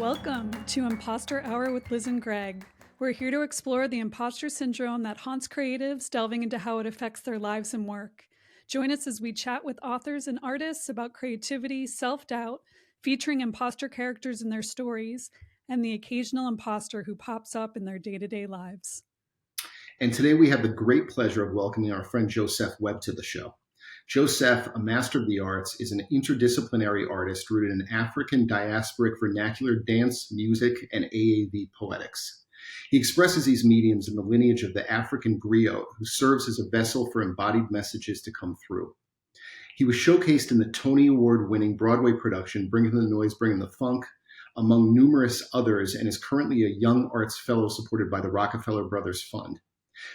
Welcome to Imposter Hour with Liz and Greg. We're here to explore the imposter syndrome that haunts creatives, delving into how it affects their lives and work. Join us as we chat with authors and artists about creativity, self-doubt, featuring imposter characters in their stories, and the occasional imposter who pops up in their day-to-day lives. And today we have the great pleasure of welcoming our friend Joseph Webb to the show. Joseph, a master of the arts, is an interdisciplinary artist rooted in African diasporic vernacular dance, music, and AAV poetics. He expresses these mediums in the lineage of the African griot, who serves as a vessel for embodied messages to come through. He was showcased in the Tony Award-winning Broadway production, Bringing the Noise, Bringing the Funk, among numerous others, and is currently a Young Arts Fellow supported by the Rockefeller Brothers Fund.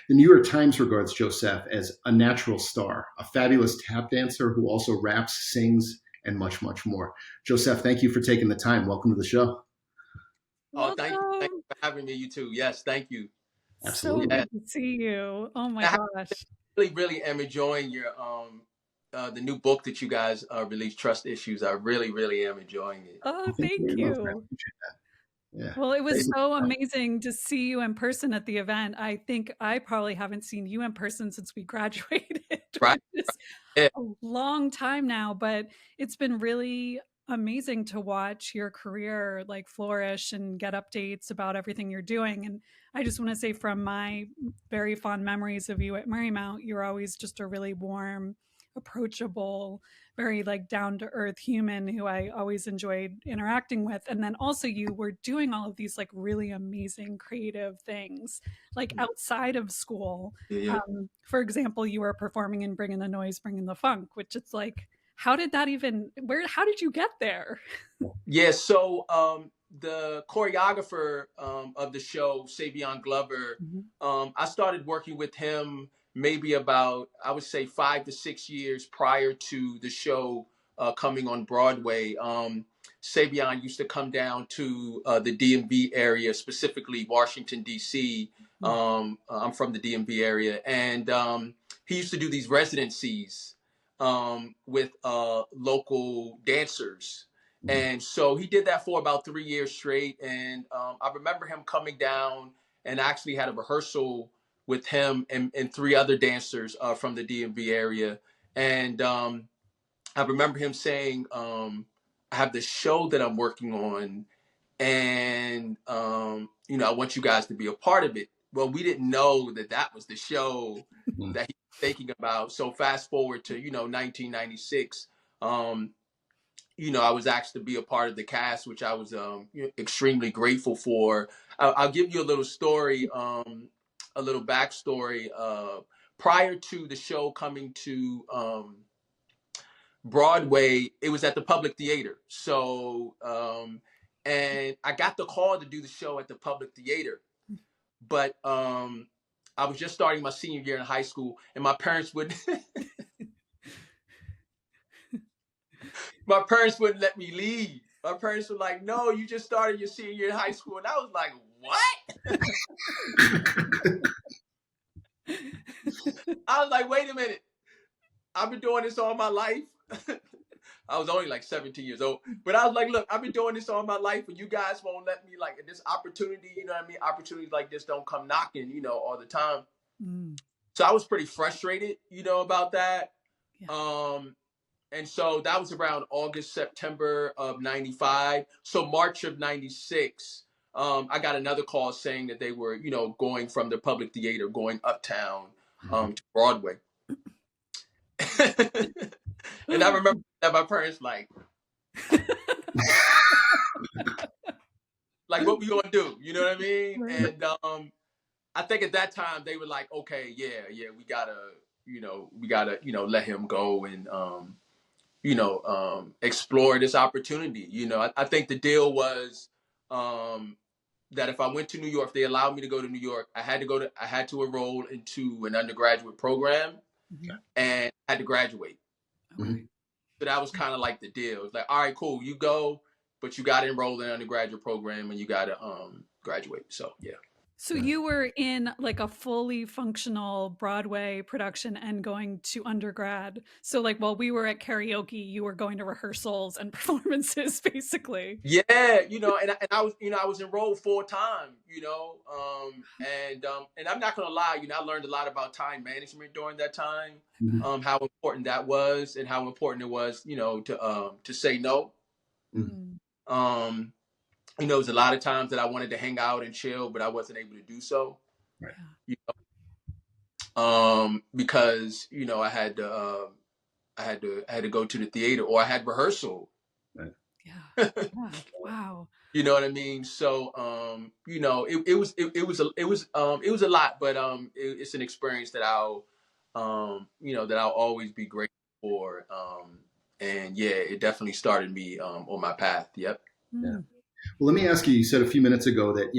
The New York Times regards Joseph as a natural star, a fabulous tap dancer who also raps, sings, and much, much more. Joseph, thank you for taking the time. Welcome to the show. Oh, thank you. Thank you for having me, you too. Yes, thank you. Absolutely. So good to see you. Oh my gosh. Really am enjoying your the new book that you guys released, Trust Issues. I really am enjoying it. Oh, thank you. Yeah. Well, it was so amazing to see you in person at the event. I think I probably haven't seen you in person since we graduated. Right. A long time now, but it's been really amazing to watch your career like flourish and get updates about everything you're doing. And I just want to say, from my very fond memories of you at Marymount, you're always just a really warm, approachable, very like down to earth human who I always enjoyed interacting with. And then also you were doing all of these like really amazing creative things like outside of school. Yeah. For example, you were performing in Bringing the Noise, Bringing the Funk, which it's like, how did that even, how did you get there? Yeah, so the choreographer of the show, Savion Glover, I started working with him maybe about, I would say, 5 to 6 years prior to the show coming on Broadway. Savion used to come down to the DMV area, specifically Washington, D.C. I'm from the DMV area. And he used to do these residencies with local dancers. And so he did that for about 3 years straight. And I remember him coming down and actually had a rehearsal with him and 3 other dancers from the DMV area. And I remember him saying, I have this show that I'm working on, and I want you guys to be a part of it. Well, we didn't know that that was the show that he was thinking about. So fast forward to 1996. I was asked to be a part of the cast, which I was extremely grateful for. I'll give you a little story, a little backstory. Prior to the show coming to Broadway, it was at the Public Theater. So, and I got the call to do the show at the Public Theater, but I was just starting my senior year in high school, and my parents wouldn't let me leave. My parents were like, "No, you just started your senior year in high school," and I was like, "What?" I was like, "Wait a minute, I've been doing this all my life." I was only like 17 years old, but I was like, "Look, I've been doing this all my life, and you guys won't let me, like, this opportunity, you know what I mean? Opportunities like this don't come knocking, all the time." So I was pretty frustrated, about that. Yeah. And so that was around August, September of 95. So March of 96, I got another call saying that they were, going from the Public Theater, going uptown to Broadway. And I remember that my parents like what we gonna do? You know what I mean? Right. And I think at that time they were like, okay, yeah, we gotta let him go and explore this opportunity. I think the deal was that if I went to New York, if they allowed me to go to New York, I had to enroll into an undergraduate program and I had to graduate. Okay. So that was kind of like the deal. It's like, all right, cool, you go, but you got to enroll in an undergraduate program and you got to graduate. So yeah. So you were in like a fully functional Broadway production and going to undergrad. So like while we were at karaoke, you were going to rehearsals and performances basically. Yeah, and I was, I was enrolled full time, and I'm not gonna lie, I learned a lot about time management during that time, Mhm. how important that was, and how important it was, to say no. Mhm. Mm. Um, it was a lot of times that I wanted to hang out and chill, but I wasn't able to do so, Right. Yeah. you because I had to go to the theater or I had rehearsal. Right. Yeah. Yeah. Wow. You know what I mean? So, it was a lot, but it's an experience that that I'll always be grateful for. And yeah, it definitely started me on my path. Yep. Yeah. Mm. Well, let me ask you. You said a few minutes ago that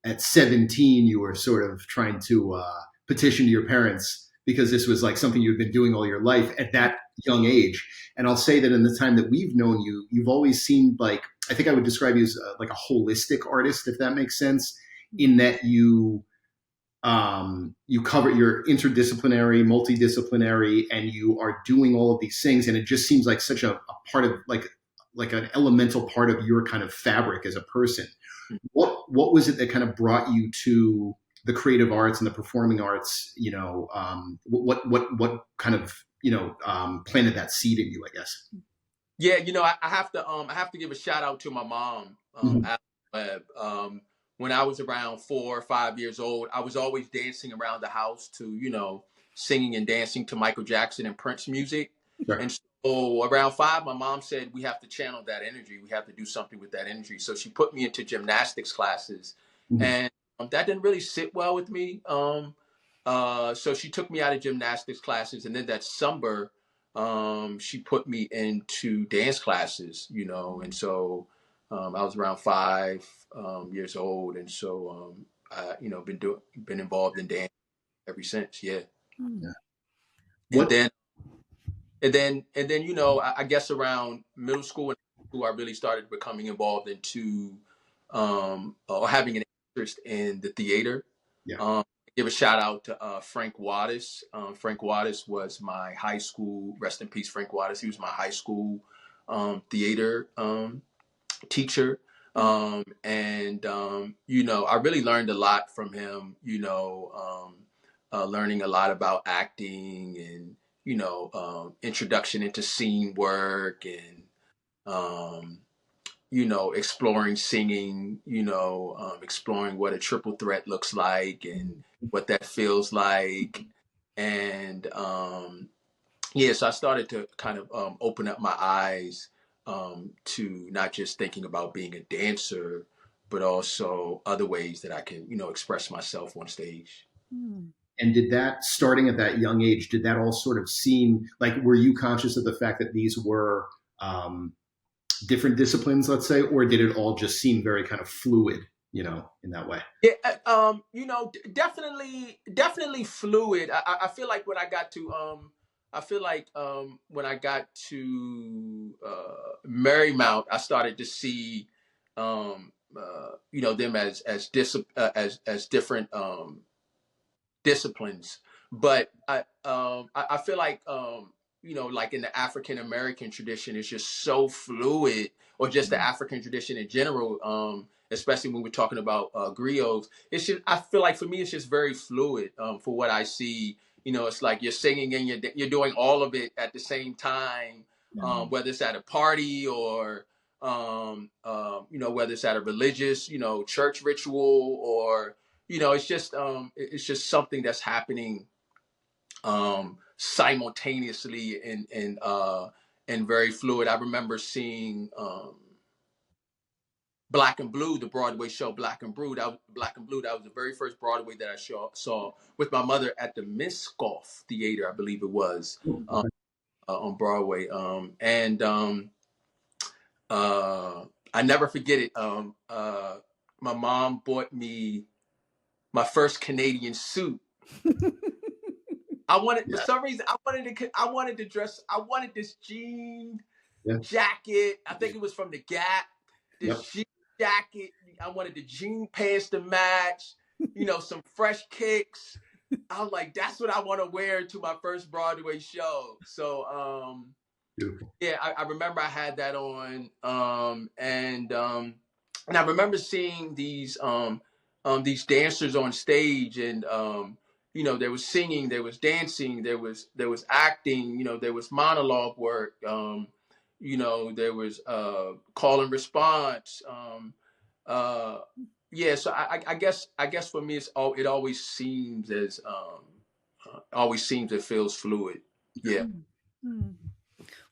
at 17 you were sort of trying to petition to your parents because this was like something you'd been doing all your life at that young age. And I'll say that in the time that we've known you, you've always seemed like, I think I would describe you as like a holistic artist, if that makes sense. In that you cover your interdisciplinary, multidisciplinary, and you are doing all of these things, and it just seems like such a part of like an elemental part of your kind of fabric as a person. What was it that kind of brought you to the creative arts and the performing arts? What kind of planted that seed in you, I guess. Yeah, I have to give a shout out to my mom, Mm-hmm. Alex Webb. When I was around 4 or 5 years old, I was always dancing around the house to, singing and dancing to Michael Jackson and Prince music. Sure. And so around 5, my mom said, we have to channel that energy. We have to do something with that energy. So she put me into gymnastics classes. Mm-hmm. And that didn't really sit well with me. So she took me out of gymnastics classes. And then that summer, she put me into dance classes, and so I was around 5 years old. And so I, been involved in dance ever since. Yeah. Mm. Yeah. And What? then I guess around middle school and high school, I really started becoming involved into or having an interest in the theater. Yeah. Give a shout out to Frank Wattis. Frank Wattis was my high school, rest in peace, Frank Wattis. He was my high school theater teacher. I really learned a lot from him, learning a lot about acting and, introduction into scene work and, exploring singing, exploring what a triple threat looks like and what that feels like. And yeah, so I started to kind of open up my eyes to not just thinking about being a dancer, but also other ways that I can, express myself on stage. Mm. And did that, starting at that young age, did that all sort of seem like, were you conscious of the fact that these were um, different disciplines, let's say, or did it all just seem very kind of fluid, in that way? Yeah, definitely fluid. I feel like when I got to, when I got to Marymount, I started to see, them as different disciplines. But I feel like like in the African American tradition, it's just so fluid, or just the African tradition in general. Especially when we're talking about griots, it's just, I feel like for me it's just very fluid. For what I see, it's like you're singing and you're doing all of it at the same time. Mm. Whether it's at a party or whether it's at a religious, church ritual, or it's just something that's happening simultaneously and very fluid. I remember seeing Black and Blue, the Broadway show Black and Blue. Black and Blue. That was the very first Broadway that I saw with my mother at the Miscoff Theater, I believe it was, on Broadway. I never forget it. My mom bought me my first Canadian suit. I wanted, for Yeah. some reason, I wanted to dress. I wanted this jean Yeah. jacket. I think it was from the Gap. This Yep. jean jacket. I wanted the jean pants to match. some fresh kicks. I was like, that's what I want to wear to my first Broadway show. So, Beautiful. yeah, I remember I had that on, and I remember seeing these dancers on stage, and there was singing, there was dancing, there was acting, there was monologue work, there was call and response, yeah. So I guess for me, it always seems it feels fluid. Yeah. Hmm.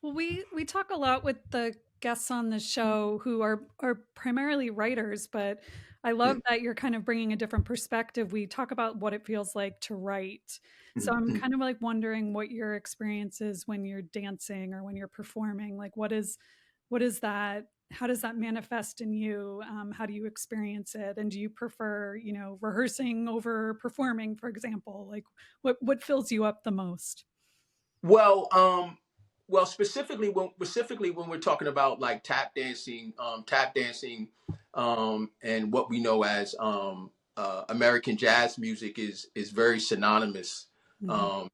Well, we talk a lot with the guests on the show who are primarily writers, but I love that you're kind of bringing a different perspective. We talk about what it feels like to write. So I'm Mhm. kind of like wondering what your experience is when you're dancing or when you're performing. Like, what is that? How does that manifest in you? How do you experience it? And do you prefer, rehearsing over performing, for example? Like, what fills you up the most? Well, specifically when we're talking about like and what we know as American jazz music is very synonymous. Mhm.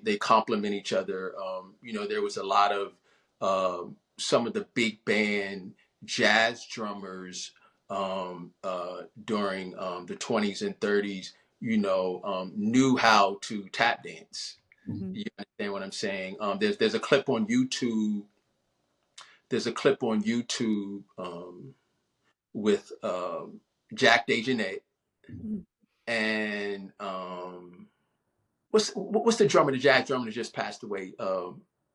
They complement each other. There was a lot of some of the big band jazz drummers during the 20s and 30s. Knew how to tap dance. Mhm. You understand what I'm saying? There's a clip on YouTube. There's a clip on YouTube with Jack DeJohnette Mhm. and what's the drummer, the jazz drummer that just passed away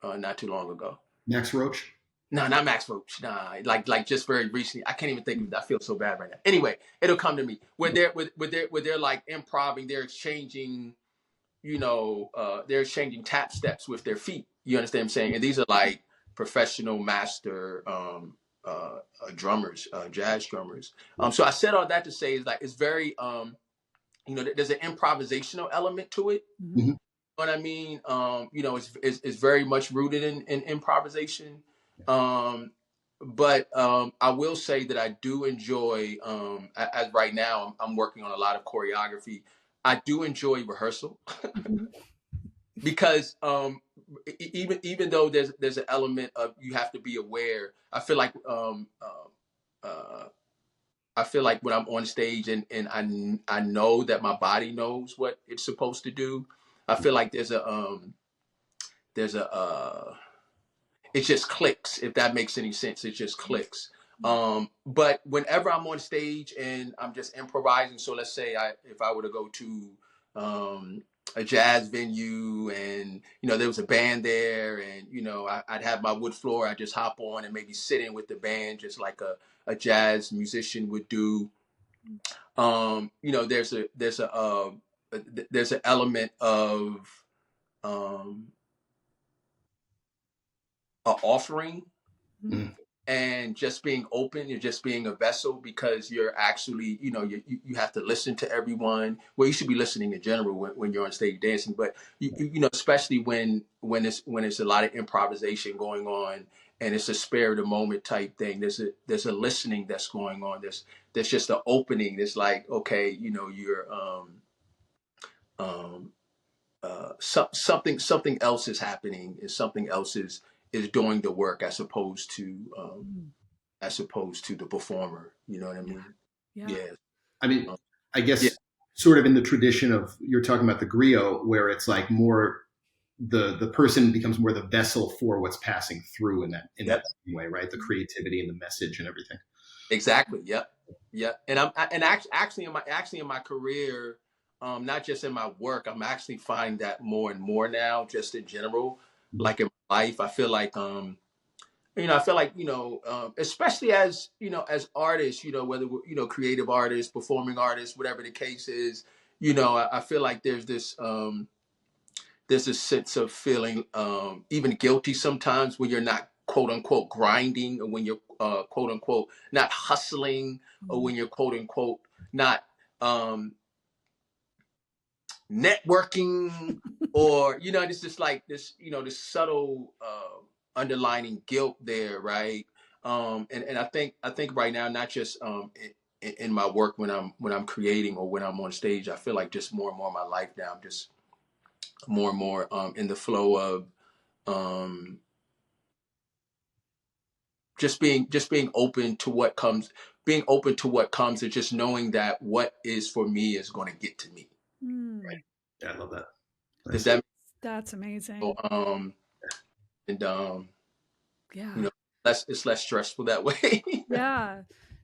not too long ago? Max Roach. No, not Max Roach. Nah, like just very recently. I can't even think of it. I feel so bad right now. Anyway, it'll come to me. Where they're like improvising, they're exchanging tap steps with their feet. You understand what I'm saying? And these are like professional master drummers, jazz drummers. So I said all that to say is like it's very there's an improvisational element to it. Mhm. Mhm. You know what I mean? It's very much rooted in improvisation. Um, but I will say that I do enjoy, as right now, I'm working on a lot of choreography. I do enjoy rehearsal Mhm. because even though there's an element of you have to be aware. Uh, I feel like when I'm on stage and I know that my body knows what it's supposed to do. I feel like there's a it just clicks, if that makes any sense. It just clicks. But whenever I'm on stage and I'm just improvising, so let's say if I were to go to um, a jazz venue and there was a band there and I'd have my wood floor, I just hop on and maybe sit in with the band just like a jazz musician would do. There's an element of um, a offering Mhm. Mhm. and just being open. You're just being a vessel because you're actually, you have to listen to everyone. Well, you should be listening in general when you're on stage dancing, but especially when it's a lot of improvisation going on and it's a spare of the moment type thing. There's a listening that's going on. There's just an opening. It's like, okay, you're um, something else is happening, and something else is doing the work Mhm. as opposed to the performer. You know what I Yeah. mean? Yeah. Yeah. I mean, Um, I yeah. guess sort of in the tradition of you're talking about the griot, where it's like more the person becomes more the vessel for what's passing through in that Yep. way, right? The creativity and the message and everything. Exactly. Yep. Yep. And actually in my career, not just in my work, I'm actually finding that more and more now, just in general, Mhm. like in my life. I feel like, especially as artists, whether we're, creative artists, performing artists, whatever the case is, I feel like there's a sense of feeling even guilty sometimes when you're not quote unquote grinding, or when you're quote unquote not hustling, or Mhm. when you're quote unquote not um, networking, or it's just like this subtle underlining guilt there, right? And I think right now, not just in my work when I'm creating or when I'm on stage. I feel like just more and more of my life now, I'm just more and more in the flow of um, just being open to what comes, and just knowing that what is for me is going to get to me. Mm. Yeah, I love that. Does Nice. that That's so, amazing. and Yeah. it's less stressful that way. Yeah.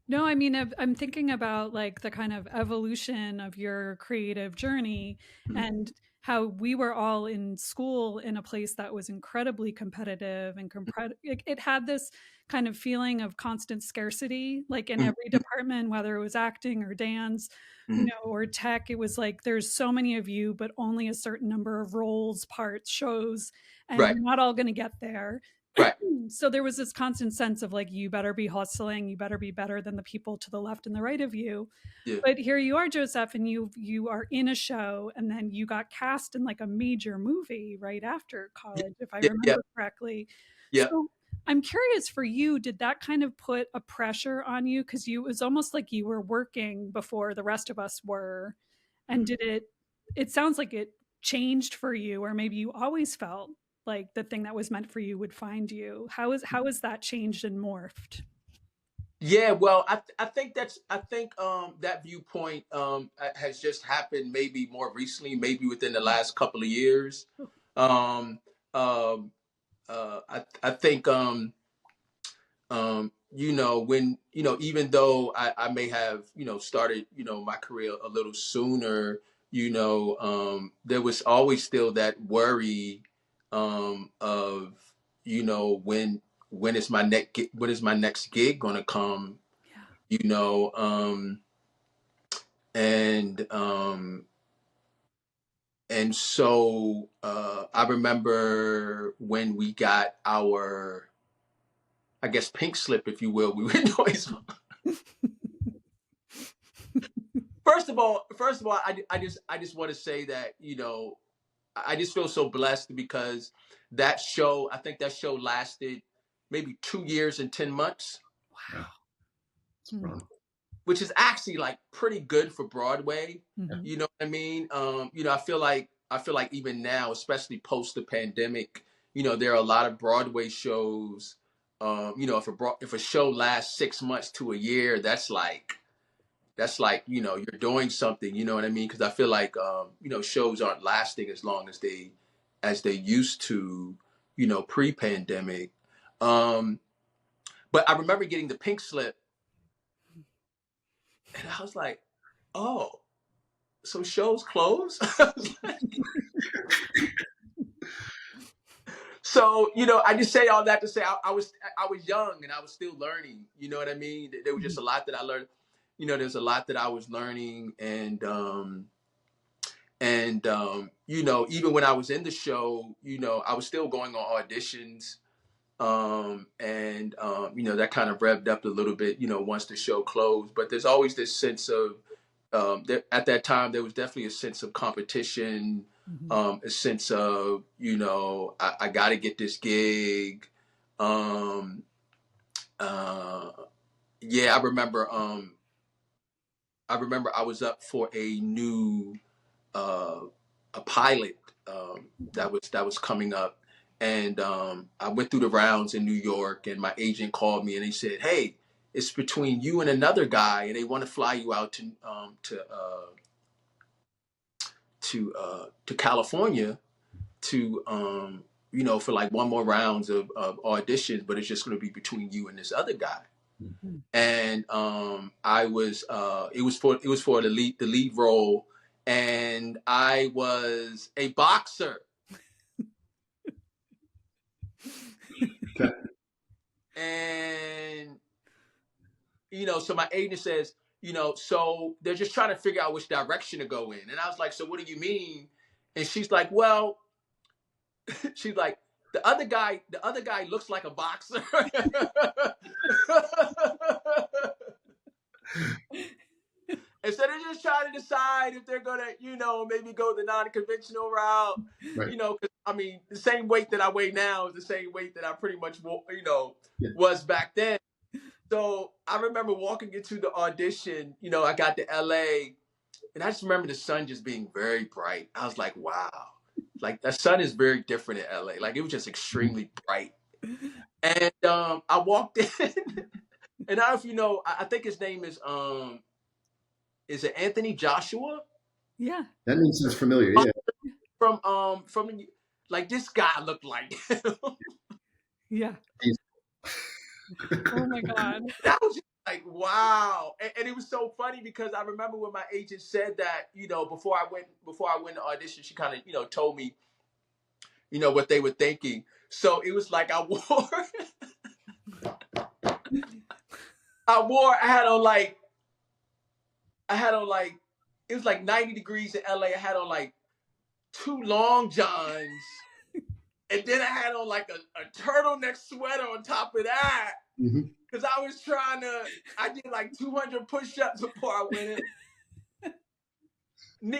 No, I mean, I'm thinking about like the kind of evolution of your creative journey and how we were all in school in a place that was incredibly competitive and it had this kind of feeling of constant scarcity, like in every department, whether it was acting or dance, you know, or tech. It was like there's so many of you, but only a certain number of roles, parts, shows, and Right, you're not all going to get there. right, So there was this constant sense of like, you better be hustling, you better be better than the people to the left and the right of you. yeah, But here you are, Joseph, and you are in a show, and then you got cast in like a major movie right after yeah, college, if I yeah, yeah, remember correctly. yeah. So I'm curious for you, did that kind of put a pressure on you? Because you, it was almost like you were working before the rest of us were. And did it sounds like it changed for you, or maybe you always felt like the thing that was meant for you would find you. How is that changed and morphed? Yeah, well, I think that viewpoint has just happened maybe more recently, maybe within the last couple of years. Um, um, I think when even though I may have started my career a little sooner, there was always still that worry of when is my next gig gonna come, Yeah. you know and so I remember when we got our, I guess, pink slip, if you will. We were doing first of all, I just want to say that I just feel so blessed because I think that show lasted maybe 2 years and 10 months, Yeah, Wow. it's fun. which is actually like pretty good for Broadway. Mm-hmm. You know what I mean? I feel like even now, especially post the pandemic, there are a lot of Broadway shows. If a show lasts 6 months to a year, that's like you're doing something. You know what I mean? Because I feel like shows aren't lasting as long as they used to, pre-pandemic. Um, but I remember getting the pink slip, and I was like, oh, so shows close. So I just say all that to say I was young and I was still learning. You know what I mean? There was just a lot that I learned. There's a lot that I was learning, and even when I was in the show, I was still going on auditions, that kind of revved up a little bit, once the show closed. But there's always this sense of at that time there was definitely a sense of competition, Mm-hmm. a sense of I got to get this gig. Um, uh, yeah, I remember I was up for a new uh, a pilot that was coming up, and I went through the rounds in New York, and my agent called me and he said, "Hey, it's between you and another guy, and they want to fly you out to California to for like one more rounds of auditions, but it's just going to be between you and this other guy." Mm-hmm. And I was it was for the lead role, and I was a boxer. Okay. And so my agent says, so they're just trying to figure out which direction to go in. And I was like, so what do you mean? And she's like, well, she's like, the other guy looks like a boxer. And so they're just trying to decide if they're gonna, maybe go the non-conventional route. Right. Because I mean, the same weight that I weigh now is the same weight that I pretty much, Yeah. was back then. So I remember walking into the audition, I got to LA, and I just remember the sun just being very bright. I was like, wow. Like the sun is very different in LA. Like it was just extremely bright. And I walked in, and I don't know if you know, I think his name is it Anthony Joshua? Yeah. That name sounds familiar. Yeah. From like this guy looked like him. Yeah. Oh my God. That was just like wow, and it was so funny because I remember when my agent said that, before I went to audition, she kind of told me what they were thinking. So it was like I wore I had on like it was like 90 degrees in LA. I had on like two long johns, and then I had on like a turtleneck sweater on top of that. Mm-hmm. Because I did like 200 push-ups before I went in.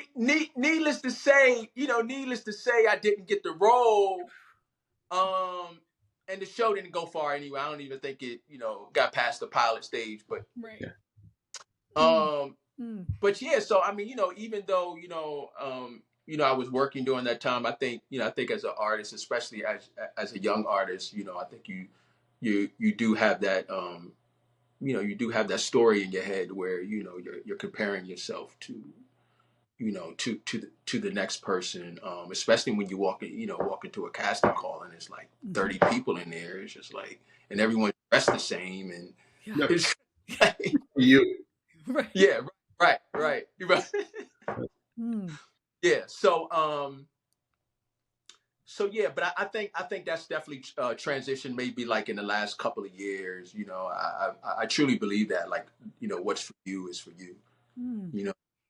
Needless to say, I didn't get the role. And the show didn't go far anyway. I don't even think it, got past the pilot stage. But Right. but yeah. So I mean, even though I was working during that time, I think as an artist, especially as a young artist, I think you do have that you do have that story in your head where you're comparing yourself to to the next person, especially when you walk into a casting call and it's like 30 people in there. It's just like, and everyone's dressed the same, and Yeah. it's like, You. Right. yeah, right. Yeah. So yeah, but I think that's definitely transition maybe like in the last couple of years. I truly believe that, like, what's for you is for you.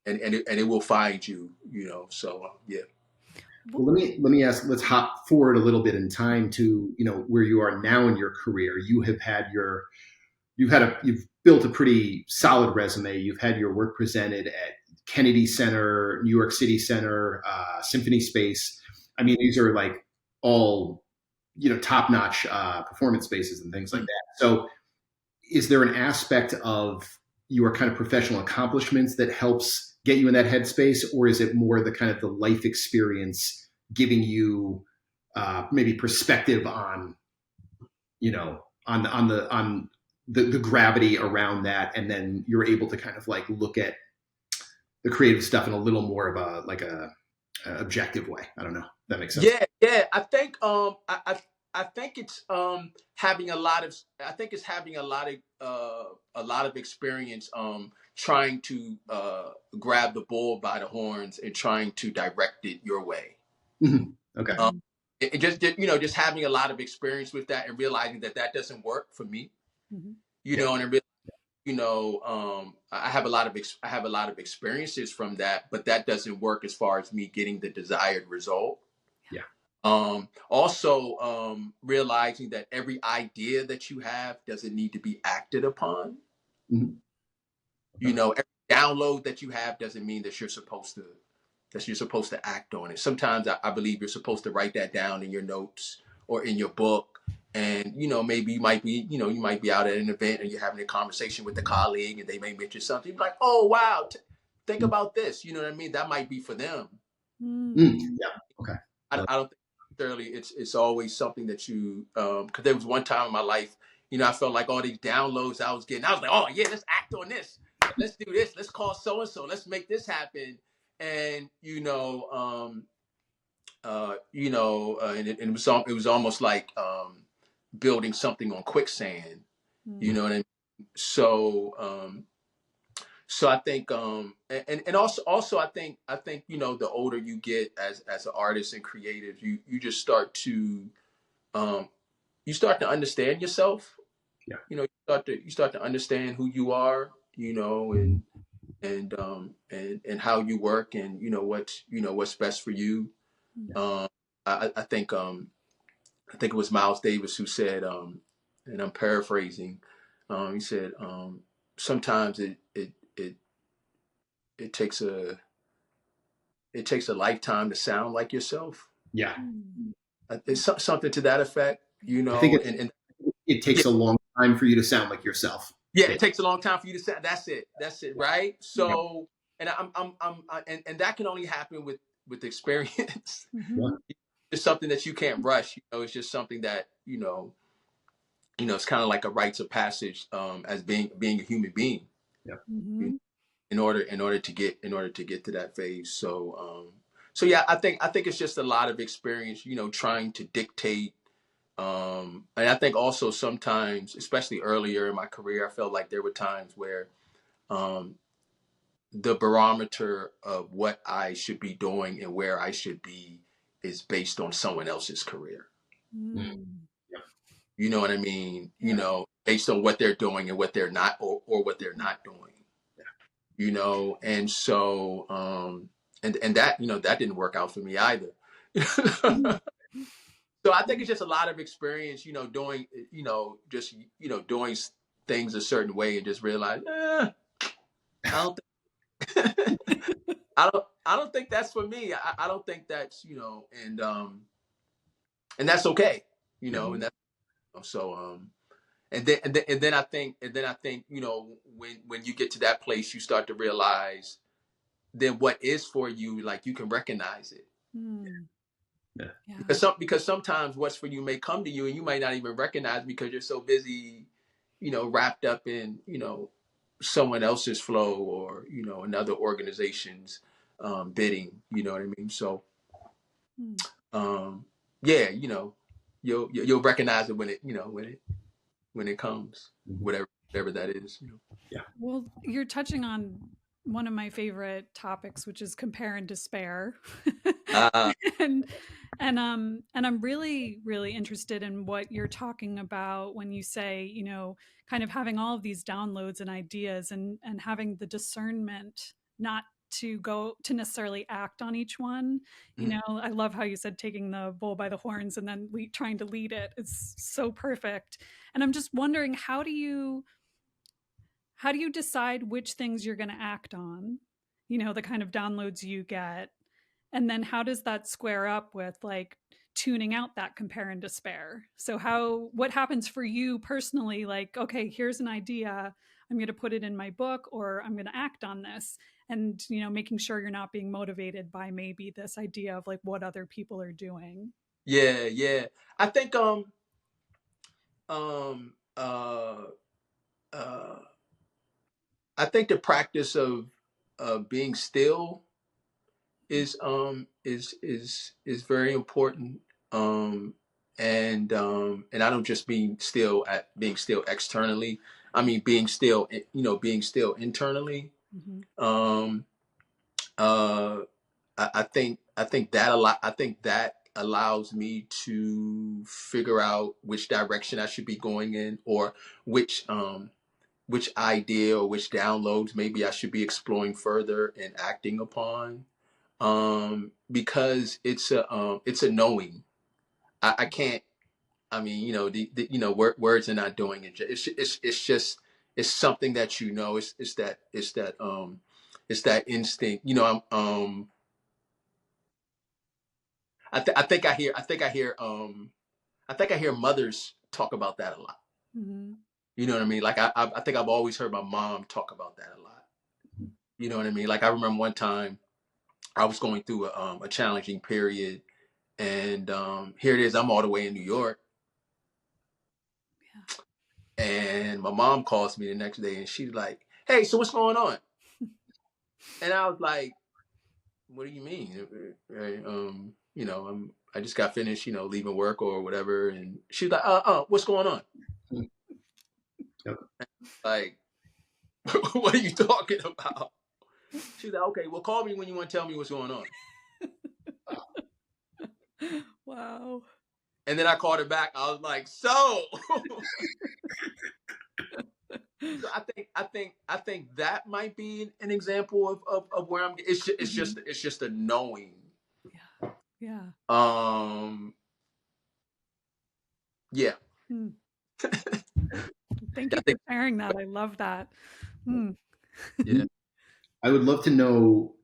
And it will find you. So yeah. Well, let me ask. Let's hop forward a little bit in time to where you are now in your career. You've built a pretty solid resume. You've had your work presented at Kennedy Center, New York City Center, Symphony Space. I mean, these are like all top-notch performance spaces and things like that. So, is there an aspect of your kind of professional accomplishments that helps get you in that headspace, or is it more the kind of the life experience giving you maybe perspective on the gravity around that, and then you're able to kind of like look at the creative stuff in a little more of a objective way? I don't know. That makes sense. Yeah. I think I think it's having a lot of a lot of experience trying to grab the bull by the horns and trying to direct it your way. Mm-hmm. Okay. It just having a lot of experience with that and realizing that doesn't work for me. And I have a lot of experiences from that, but that doesn't work as far as me getting the desired result. Yeah. Also, realizing that every idea that you have doesn't need to be acted upon. Mm-hmm. Every download that you have doesn't mean that you're supposed to act on it. Sometimes I believe you're supposed to write that down in your notes or in your book. And, maybe you might be out at an event and you're having a conversation with a colleague and they may mention something. You're like, oh, wow, think about this. You know what I mean? That might be for them. Yeah. Okay. I don't think necessarily it's always something that you, because there was one time in my life, I felt like all these downloads I was getting, I was like, oh yeah, let's act on this. Let's do this. Let's call so-and-so. Let's make this happen. And, and it was almost like, building something on quicksand, you know what I mean? So I think and also I think the older you get as an artist and creative, you just start to understand yourself. Yeah. You start to understand who you are, and how you work, and what's best for you. I think it was Miles Davis who said, and I'm paraphrasing. He said, sometimes it takes a lifetime to sound like yourself. Yeah. It's something to that effect, I think it takes a long time for you to sound like yourself. Yeah, it takes a long time for you to say. That's it. That's it. Right. Yep. So, and and that can only happen with experience. Mm-hmm. It's something that you can't rush. It's just something that it's kind of like a rites of passage, as being a human being. Yep. You know, Mm-hmm. in order to get to that phase. So yeah, I think it's just a lot of experience. Trying to dictate. And I think also sometimes, especially earlier in my career, I felt like there were times where um, the barometer of what I should be doing and where I should be is based on someone else's career. Mm. You know what I mean? Yeah. Based on what they're doing and what they're not, or what they're not doing. And so and that that didn't work out for me either. Mhm. So I think it's just a lot of experience, doing, just, doing things a certain way and just realize, I don't think, I don't think that's for me. I don't think that's, and that's okay, Yep. and Mhm. that's so, and then I think, when you get to that place, you start to realize then what is for you, like you can recognize it. Mm. Yeah. Yeah. Because sometimes what's for you may come to you and you might not even recognize because you're so busy, wrapped up in, someone else's flow or, another organization's bidding, you know what I mean? So Mm. um yeah, you'll recognize it when it comes, Mhm. whatever that is. Yeah. Well, you're touching on one of my favorite topics, which is compare and despair. Uh and and I'm really, really interested in what you're talking about when you say, kind of having all of these downloads and ideas and having the discernment not to go to necessarily act on each one. mhm. I love how you said taking the bull by the horns and then trying to lead it. It's so perfect. And I'm just wondering, how do you decide which things you're going to act on? The kind of downloads you get. And then how does that square up with like tuning out that compare and despair? So what happens for you personally? Like, okay, here's an idea. I'm going to put it in my book or I'm going to act on this. And, making sure you're not being motivated by maybe this idea of like what other people are doing. Yeah. I think um uh uh I think the practice of being still is very important. Um and I don't just mean still at being still externally. I mean being still internally. Mm-hmm. Um uh I think that a lot I think that allows me to figure out which direction I should be going in, or which idea or which downloads maybe I should be exploring further and acting upon. Because it's a knowing. I can't. I mean, words are not doing it. It's just it's something that it's that instinct. I think I hear mothers talk about that a lot. Mm-hmm. You know what I mean? Like I think I've always heard my mom talk about that a lot. You know what I mean? Like I remember one time I was going through a challenging period, and here it is. I'm all the way in New York, Yeah. and my mom calls me the next day, and she's like, "Hey, so what's going on?" And I was like, "What do you mean? I just got finished, leaving work or whatever." And she's like, what's going on?" Yep. Like, what are you talking about? She's like, "Okay, well, call me when you want to tell me what's going on." Wow. And then I called her back. I was like, "So." So I think that might be an example of where I'm. Mhm. It's just a knowing. Yeah. Yeah. Um. Yeah. Hmm. Thank I you for think. sharing that. I love that. Hmm. Yeah. I would love to know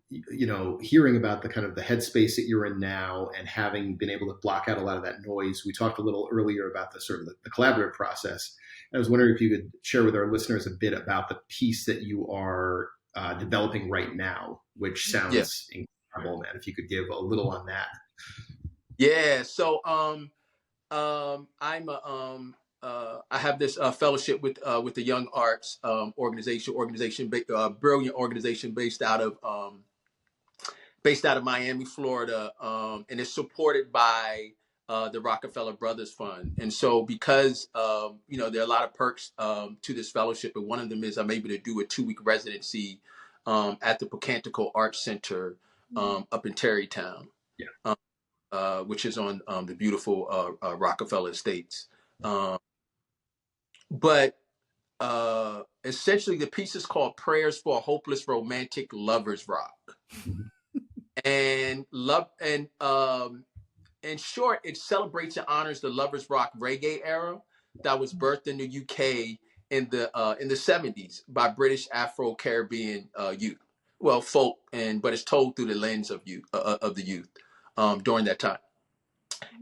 hearing about the kind of the headspace that you're in now and having been able to block out a lot of that noise. We talked a little earlier about the sort of the collaborative process. I was wondering if you could share with our listeners a bit about the piece that you are developing right now, which Yeah. sounds incredible, man. If you could give a little on that. Yeah. So I'm I have this fellowship with the Young Arts brilliant organization based out of Miami, Florida, and it's supported by the Rockefeller Brothers Fund. And so, because there are a lot of perks to this fellowship, and one of them is I'm able to do a 2-week residency at the Pocantico Arts Center up in Tarrytown. Yeah. Which is on the beautiful Rockefeller Estates. But essentially, the piece is called "Prayers for a Hopeless Romantic Lovers Rock," and in short, it celebrates and honors the lovers rock reggae era that was birthed in the UK in the '70s by British Afro-Caribbean youth. Well, folk, but it's told through the lens of the youth during that time.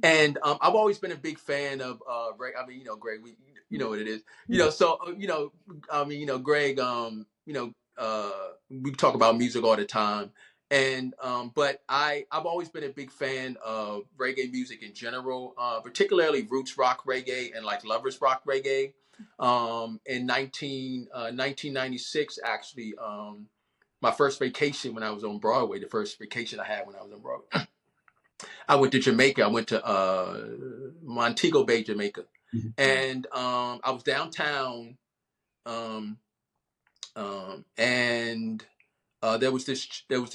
And I've always been a big fan of Greg. I mean, Greg, you know what it is. So Greg. We talk about music all the time, and but I've always been a big fan of reggae music in general, particularly roots rock reggae and like lovers rock reggae. In 1996, actually, my first vacation when I was on Broadway, the first vacation I had when I was on Broadway. I went to Jamaica. I went to Montego Bay, Jamaica, and I was downtown, and there was this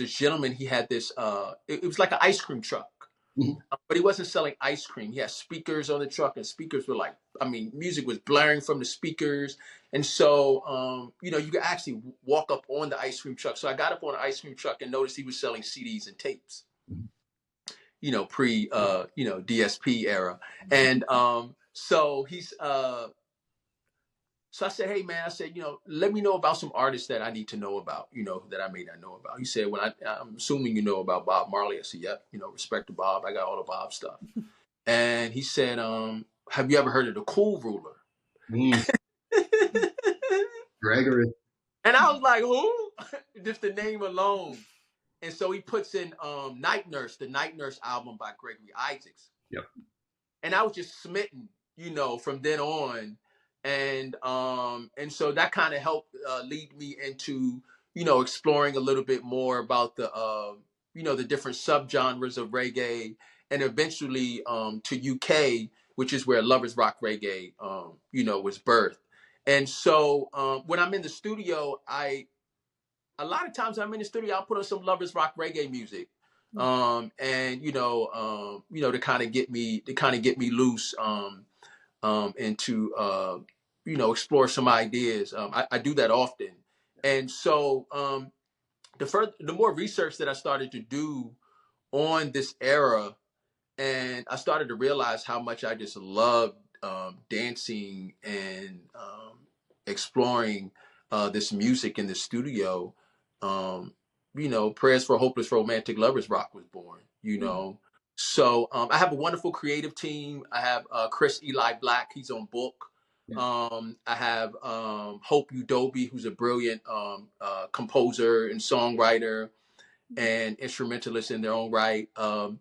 gentleman. He had this. It was like an ice cream truck, but he wasn't selling ice cream. He had speakers on the truck, and speakers were like, music was blaring from the speakers, and so you could actually walk up on the ice cream truck. So I got up on the ice cream truck and noticed he was selling CDs and tapes. Pre DSP era. And so he's so I said, hey man, I said, let me know about some artists that I need to know about, that I may not know about. He said, I'm assuming you know about Bob Marley. I said, yep, respect to Bob. I got all the Bob stuff. And he said, have you ever heard of the Cool Ruler? Gregory. And I was like, who? Just the name alone. And so he puts in Night Nurse, the Night Nurse album by Gregory Isaacs. Yep. And I was just smitten, from then on. And so that kind of helped lead me into, exploring a little bit more about the, the different subgenres of reggae, and eventually to UK, which is where lovers rock reggae, was birthed. And so when I'm in the studio, a lot of times I'm in the studio, I'll put on some lovers rock reggae music, and to kind of get me loose, and to explore some ideas. I do that often, and so the more research that I started to do on this era, and I started to realize how much I just loved dancing and exploring this music in the studio. Prayers for a Hopeless Romantic Lovers Rock was born, So I have a wonderful creative team. I have Chris Eli Black, he's on book. I have Hope Udobi, who's a brilliant composer and songwriter and instrumentalist in their own right. And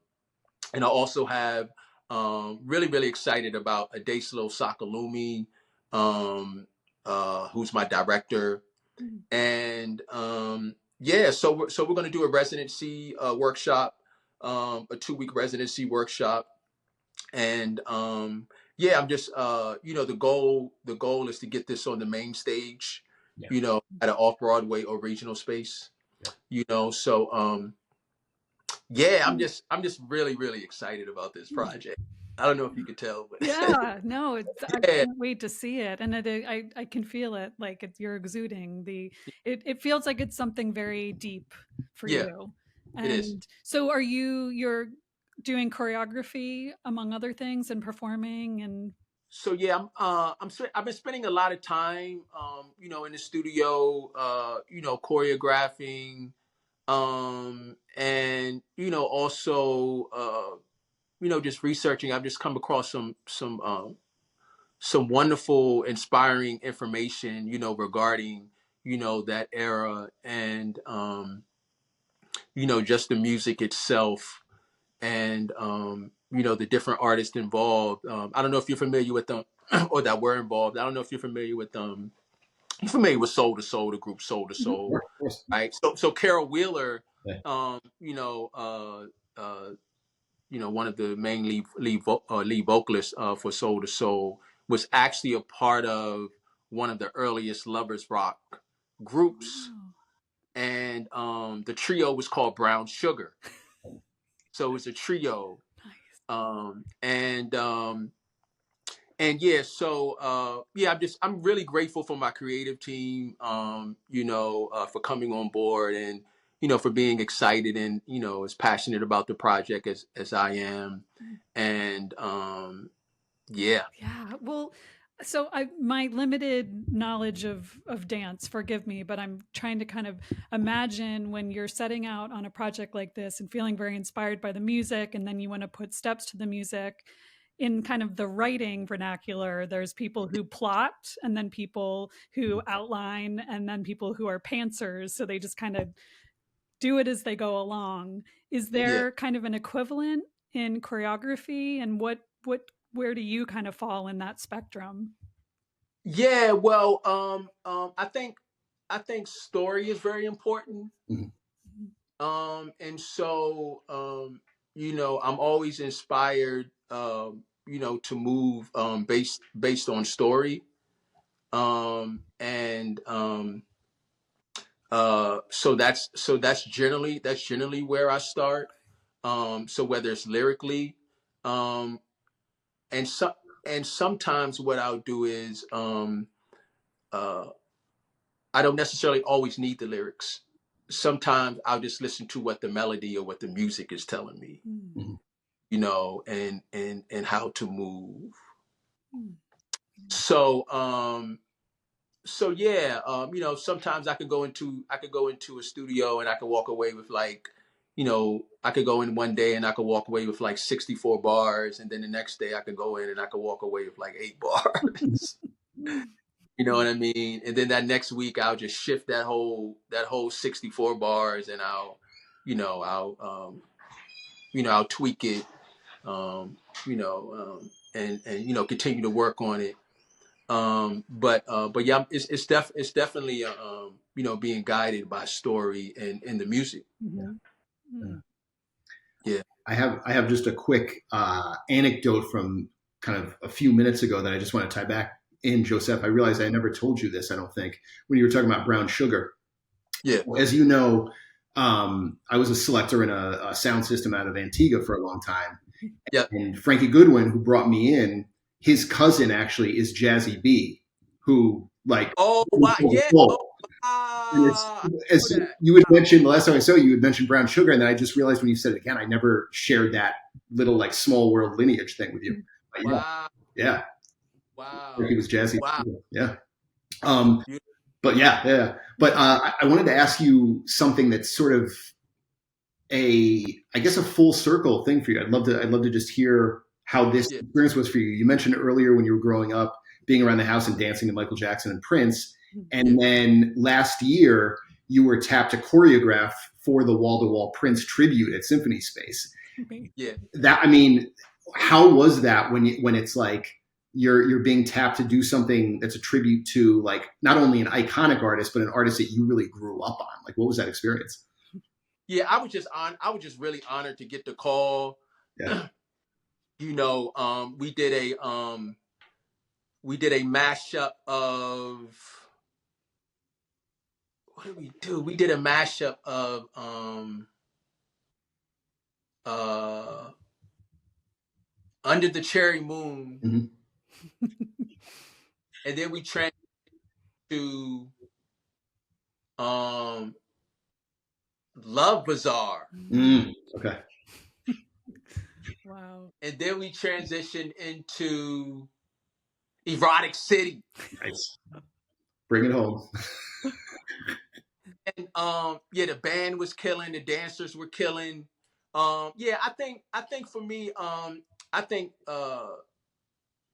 I also have really, really excited about Adeslo Sakalumi, who's my director. And so we're going to do a residency workshop, a 2-week residency workshop, and I'm just the goal is to get this on the main stage, at an off-Broadway or regional space, So I'm just really, really excited about this project. I don't know if you could tell, but yeah, no, I can't wait to see it, and I can feel it, like you're exuding it feels like it's something very deep for you. And it is. So you're doing choreography among other things and performing and. So yeah, I've been spending a lot of time, in the studio, choreographing, And also just researching, I've just come across some wonderful, inspiring information, regarding that era, and just the music itself, and the different artists involved. I don't know if you're familiar with them or that were involved. I don't know if you're familiar with them. You're familiar with Soul to Soul, the group Soul to Mhm. Soul, Of course. right? So Carol Wheeler, Yeah. one of the main lead vocalists for Soul to Soul, was actually a part of one of the earliest lovers rock groups, Wow. and the trio was called Brown Sugar. So it's a trio, Nice. um, and um, and yeah, so I'm really grateful for my creative team, for coming on board, and for being excited, and as passionate about the project as I am, and yeah. Yeah. Well, so my limited knowledge of dance, forgive me, but I'm trying to kind of imagine when you're setting out on a project like this and feeling very inspired by the music, and then you want to put steps to the music. In kind of the writing vernacular, there's people who plot, and then people who outline, and then people who are pantsers. So they just kind of do it as they go along. Is Yeah. there kind of an equivalent in choreography, and what where do you kind of fall in that spectrum? Yeah, well, I think story is very important. Mhm. And so I'm always inspired, to move based on story. And so that's generally where I start. So whether it's lyrically, um, and so and sometimes what I'll do is, uh, I don't necessarily always need the lyrics. Sometimes I'll just listen to what the melody or what the music is telling me, Mm, Mhm. and how to move. mm, So yeah, sometimes I could go into a studio and I could walk away with, like, I could go in one day and I could walk away with like 64 bars, and then the next day I could go in and I could walk away with like 8 bars. mm. You know what I mean? And then that next week I'll just shift that whole 64 bars, and I'll tweak it, and continue to work on it. But yeah, it's definitely being guided by story and the music. Mhm. Yeah. Mm. Yeah. I have just a quick anecdote from kind of a few minutes ago that I just want to tie back in, Joseph. I realized I never told you this, I don't think, when you were talking about brown sugar. Yeah. As you know, I was a selector in a sound system out of Antigua for a long time. Yeah. And Frankie Goodwin, who brought me in, his cousin actually is Jazzy B, who like Oh wow. Yeah. Oh and it's wow. I know as that. you had Wow. mentioned the last time I saw you, you had mentioned brown sugar, and then I just realized when you said it again, I never shared that little like small world lineage thing with you. But yeah, Wow. yeah, he Wow. was Jazzy. Wow. Yeah. Um, Beautiful. but yeah, yeah. But I wanted to ask you something that's sort of I guess, a full circle thing for you. I'd love to just hear how this Yeah. experience was for you. You mentioned earlier when you were growing up, being around the house and dancing to Michael Jackson and Prince, Yeah. and then last year you were tapped to choreograph for the wall to wall Prince tribute at Symphony Space. Right. Yeah. That I mean, how was that when it's like you're being tapped to do something that's a tribute to like not only an iconic artist but an artist that you really grew up on? Like, what was that experience? Yeah. I was just really honored to get the call. Yeah. We did a mashup of, what did we do? We did a mashup of uh Under the Cherry Moon, Mhm. and then we transitioned to um Love Bazaar, Okay. Wow. and then we transitioned into Erotic City. Nice. Bring it home. the band was killing, the dancers were killing. I think for me, I think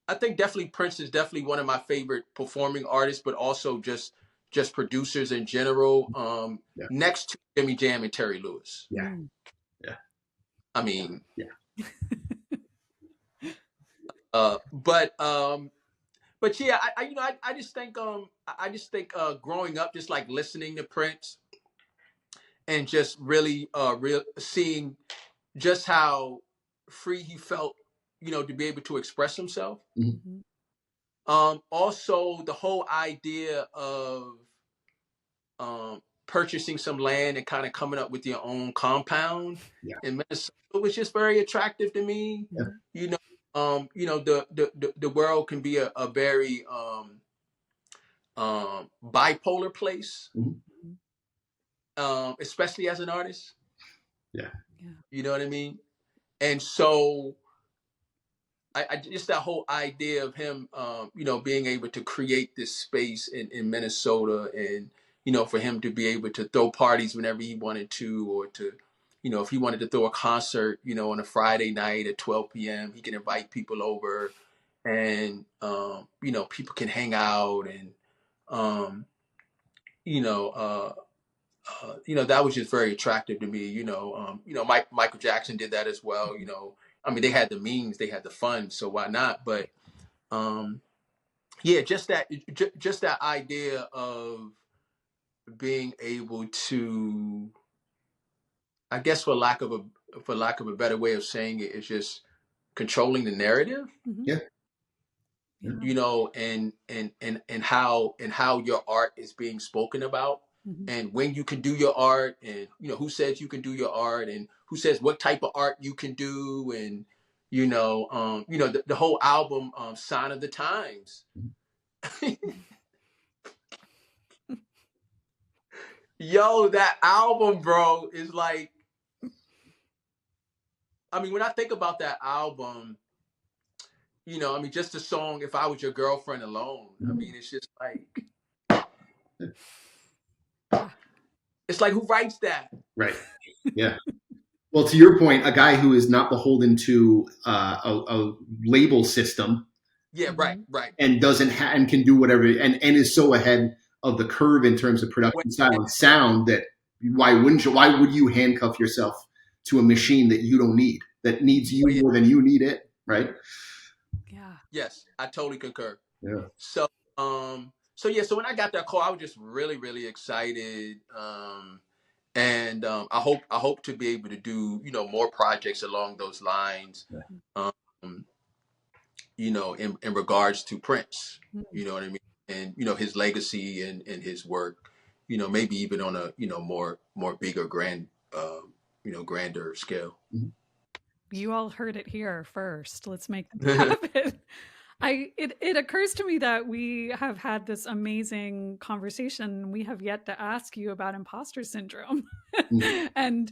definitely Prince is definitely one of my favorite performing artists, but also just producers in general. Yeah. Next to Jimmy Jam and Terry Lewis. Yeah. Yeah. I mean, yeah. But yeah, I just think growing up, just like listening to Prince and just really seeing just how free he felt, to be able to express himself. Mm-hmm. Also the whole idea of purchasing some land and kind of coming up with your own compound in Minnesota was just very attractive to me. Yeah. The world can be a very bipolar place, especially as an artist. Yeah. You know what I mean? And so I just that whole idea of him, being able to create this space in Minnesota, and, for him to be able to throw parties whenever he wanted to, or to, if he wanted to throw a concert, on a Friday night at 12 p.m., he can invite people over, and, people can hang out, and, that was just very attractive to me. Michael Jackson did that as well. I mean, they had the means, they had the funds, so why not? But just that idea of being able to, I guess, for lack of a better way of saying it, is just controlling the narrative. Yeah. And how your art is being spoken about. And when you can do your art, and who says you can do your art, and who says what type of art you can do, and the whole album, Sign of the Times. Yo, that album, bro, is like, I mean, when I think about that album, just the song "If I Was Your Girlfriend" alone, I mean, it's just like, it's like, who writes that? Right. Yeah. Well, to your point, a guy who is not beholden to a label system. Yeah, right. And doesn't and can do whatever, and is so ahead of the curve in terms of production style and sound that why would you handcuff yourself to a machine that you don't need, that needs you more than you need it, right? Yeah. Yes, I totally concur. Yeah. So when I got that call, I was just really, really excited. And I hope to be able to do, more projects along those lines. In regards to Prince, you know what I mean? And, his legacy and his work, maybe even on a, more bigger, grander scale. You all heard it here first. Let's make it happen. It occurs to me that we have had this amazing conversation. We have yet to ask you about imposter syndrome and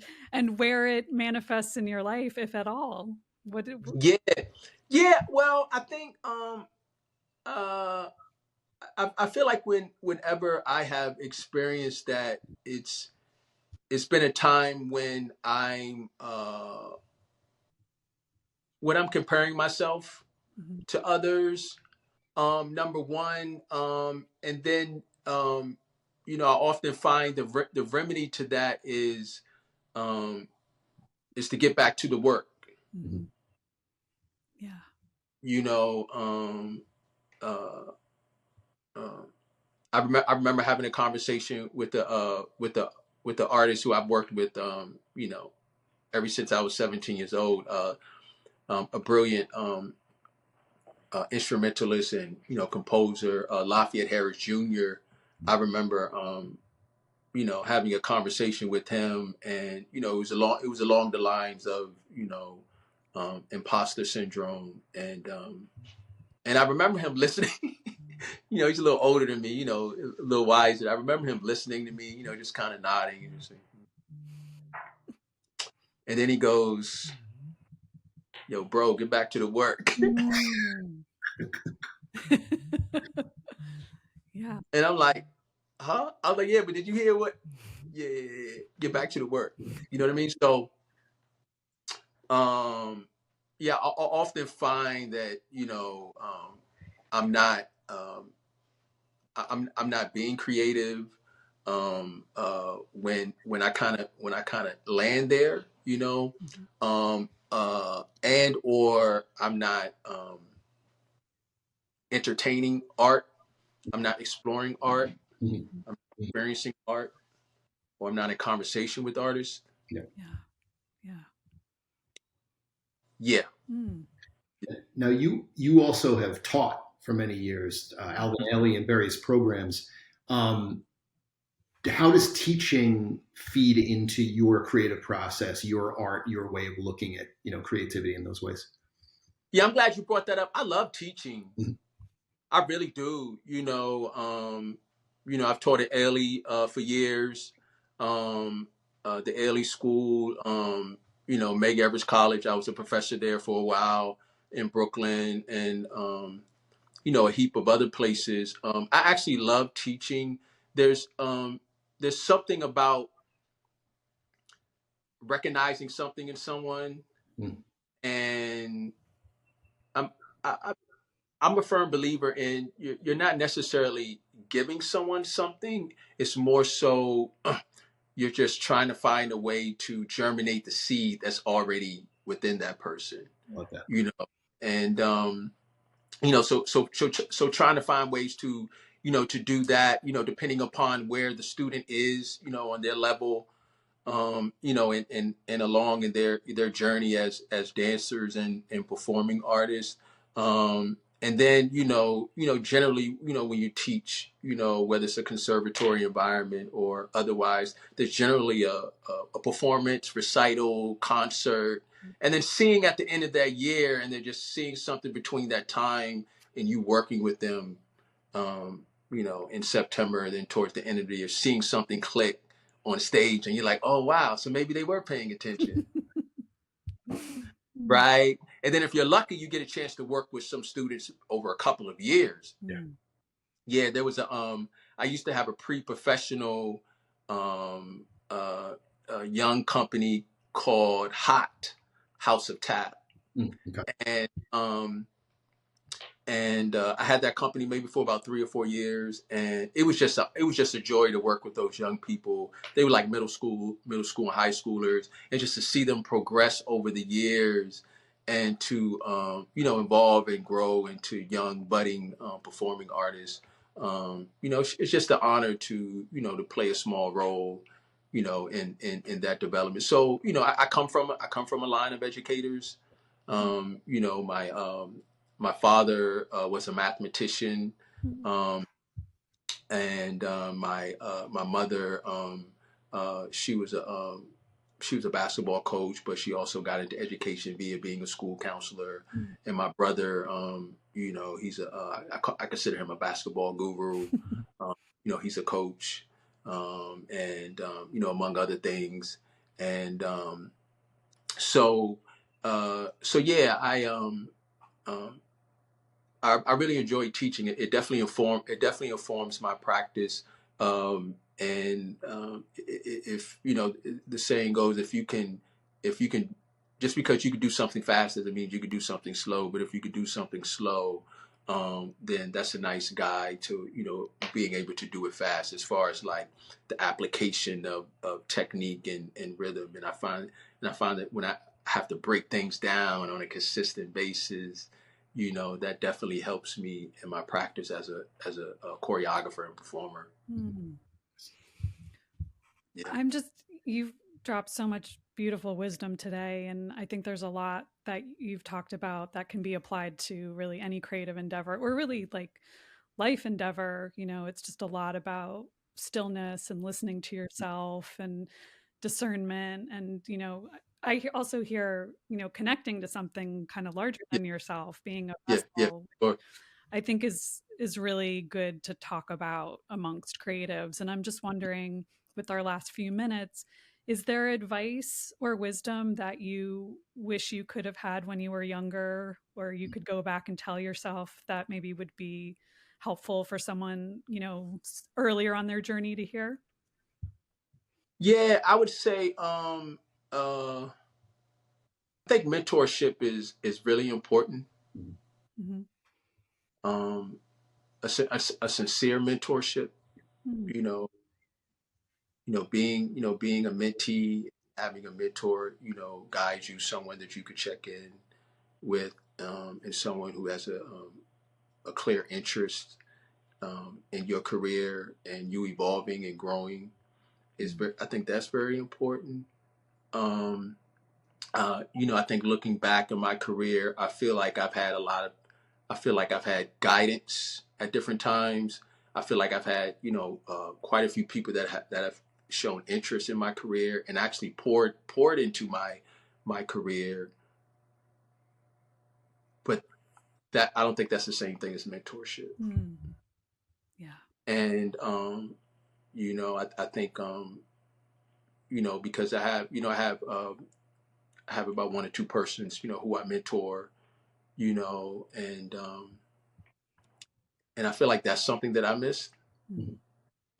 where it manifests in your life, if at all. Yeah. Well, I think I feel like whenever I have experienced that, it's been a time when I'm comparing myself to others, number one, and then I often find the remedy to that is to get back to the work. I remember having a conversation with the artist who I've worked with, ever since I was 17 years old, a brilliant instrumentalist and composer, Lafayette Harris Jr. I remember having a conversation with him, and it was along the lines of imposter syndrome, and I remember him listening. He's a little older than me, a little wiser. I remember him listening to me, just kind of nodding, and then he goes, "Yo, bro, get back to the work." Yeah. And I'm like, huh? I was like, yeah, but did you hear what get back to the work. You know what I mean? So, yeah, I often find that, I'm not, I'm not being creative, when I kind of land there, Mhm. and or I'm not, entertaining art. I'm not exploring art. Mhm. I'm Mhm. experiencing art, or I'm not in conversation with artists. Yeah. Yeah. Yeah. Yeah. Mm. Now, you also have taught for many years, Alvin Ailey, in various programs. Um, how does teaching feed into your creative process, your art, your way of looking at creativity in those ways? Yeah, I'm glad you brought that up. I love teaching. Mhm. I really do. I've taught at Ailey for years. The Ailey School, Meg Everest College. I was a professor there for a while in Brooklyn, and a heap of other places. I actually love teaching. There's um, there's something about recognizing something in someone, Mhm. and I'm I, I'm a firm believer in you're not necessarily giving someone something. It's more so you're just trying to find a way to germinate the seed that's already within that person, I love that. you know. And so trying to find ways to to do that, depending upon where the student is, on their level, and along in their journey as dancers and performing artists. And then generally, when you teach, whether it's a conservatory environment or otherwise, there's generally a performance, recital, concert, and then seeing at the end of that year, and then just seeing something between that time and you working with them, in September, and then towards the end of the year, seeing something click on stage, and you're like, oh wow, so maybe they were paying attention, Mm. right? And then if you're lucky, you get a chance to work with some students over a couple of years. Yeah. Mm. Yeah, there was I used to have a pre-professional um young company called Hot House of Tap, Okay. and I had that company maybe for about 3 or 4 years, and it was just a joy to work with those young people. They were like middle school and high schoolers, and just to see them progress over the years, and to evolve and grow into young budding performing artists. It's just an honor to play a small role, in that development. So I come from a line of educators. My father was a mathematician, Mm. um, and my mother, she was a basketball coach, but she also got into education via being a school counselor. Mm. And my brother, he's I consider him a basketball guru. Um, he's a coach, and among other things. And so yeah, um, I really enjoy teaching it. It definitely informs my practice. And if the saying goes, if you can, just because you can do something fast doesn't mean you can do something slow. But if you could do something slow, then that's a nice guide to being able to do it fast, as far as like the application of technique and rhythm. And I find that when I have to break things down on a consistent basis, that definitely helps me in my practice as a choreographer and performer. Mm. Yeah. You've dropped so much beautiful wisdom today. And I think there's a lot that you've talked about that can be applied to really any creative endeavor or really like life endeavor. It's just a lot about stillness and listening to yourself and discernment. And, also hear, connecting to something kind of larger Yeah. than yourself, being a Yeah. Yeah. vessel, Sure. I think is really good to talk about amongst creatives. And I'm just wondering, with our last few minutes, is there advice or wisdom that you wish you could have had when you were younger, or you could go back and tell yourself that maybe would be helpful for someone, earlier on their journey to hear? Yeah, I would say I think mentorship is really important. Mm-hmm. Um, a sincere mentorship. Mm-hmm. You know, being a mentee, having a mentor, guides you someone that you could check in with, and someone who has a clear interest in your career and you evolving and growing I think that's very important. Um, I think looking back in my career, I feel like I've had guidance at different times. I feel like I've had, quite a few people that have shown interest in my career and actually poured into my career. But that I don't think that's the same thing as mentorship. Mm-hmm. Yeah. And I think because I have about one or two persons, who I mentor, and I feel like that's something that I missed. Mm-hmm.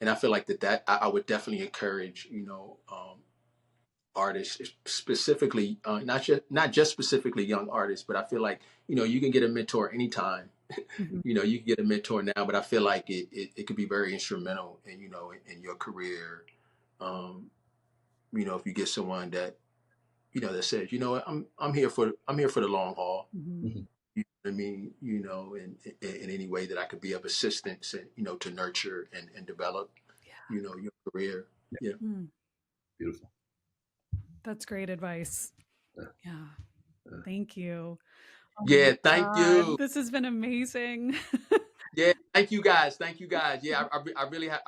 And I feel like I would definitely encourage, artists specifically, not just specifically young artists, but I feel like, you can get a mentor anytime. Mm-hmm. You can get a mentor now, but I feel like it could be very instrumental in your career. Um, if you get someone that, that says, what, I'm here for the long haul. Mm-hmm. Mhm. You know what I mean? In any way that I could be of assistance and, to nurture and develop, Yeah. your career. Yeah. Mm. Beautiful. That's great advice. Yeah. Yeah. Yeah. Thank you. Oh my Yeah. Thank you. God. This has been amazing. Yeah. Thank you guys. Thank you guys. Yeah. I really have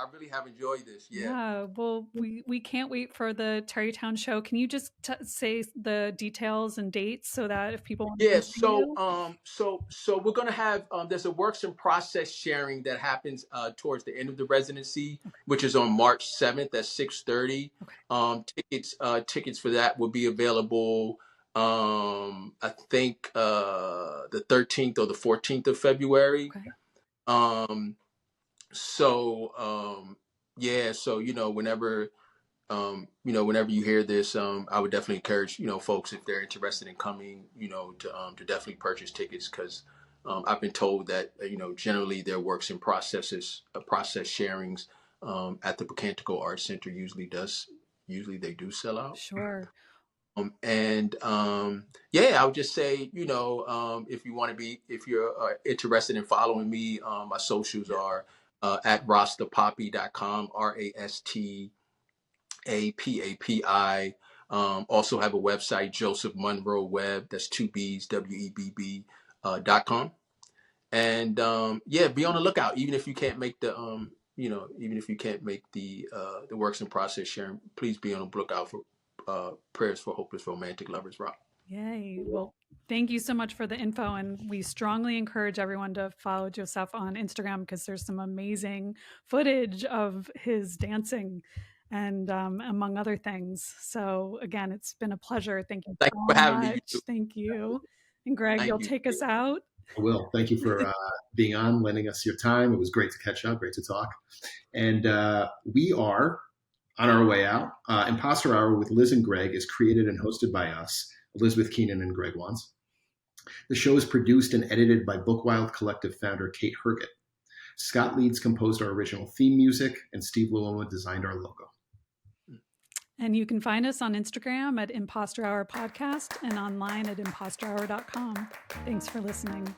enjoyed this. Yeah. Yeah, well, we can't wait for the Tarrytown show. Can you just say the details and dates so that if people want to Yeah, come see so you? we're gonna have there's a works in process sharing that happens towards the end of the residency, Okay. which is on March 7th at 6:30. Okay. Tickets for that will be available I think the 13th or the 14th of February. Okay. Um so yeah, so whenever you hear this, I would definitely encourage, folks if they're interested in coming, to definitely purchase tickets because I've been told that, generally their works and process sharings at the Picantico Arts Center usually they do sell out. Sure. And yeah, I would just say, if you're interested in following me, my socials are at rastapapi.com, RASTAPAPI. Also have a website, Joseph Monroe Webb. That's two B's, WEBB.com. And yeah, be on the lookout. Even if you can't make even if you can't make the works in process sharing, please be on the lookout for prayers for hopeless romantic lovers rock. Yay. Well, thank you so much for the info. And we strongly encourage everyone to follow Joseph on Instagram because there's some amazing footage of his dancing and among other things. So, again, it's been a pleasure. Thank you Thank you so for having me. much. Thank you. And Greg, Thank you'll you. take us out. I will. Thank you for being on, lending us your time. It was great to catch up, great to talk. And we are on our way out. Imposter Hour with Liz and Greg is created and hosted by us, Elizabeth Keenan and Greg Wands. The show is produced and edited by Bookwild Collective founder Kate Herget. Scott Leeds composed our original theme music, and Steve Luoma designed our logo. And you can find us on Instagram at Imposter Hour Podcast and online at imposterhour.com. Thanks for listening.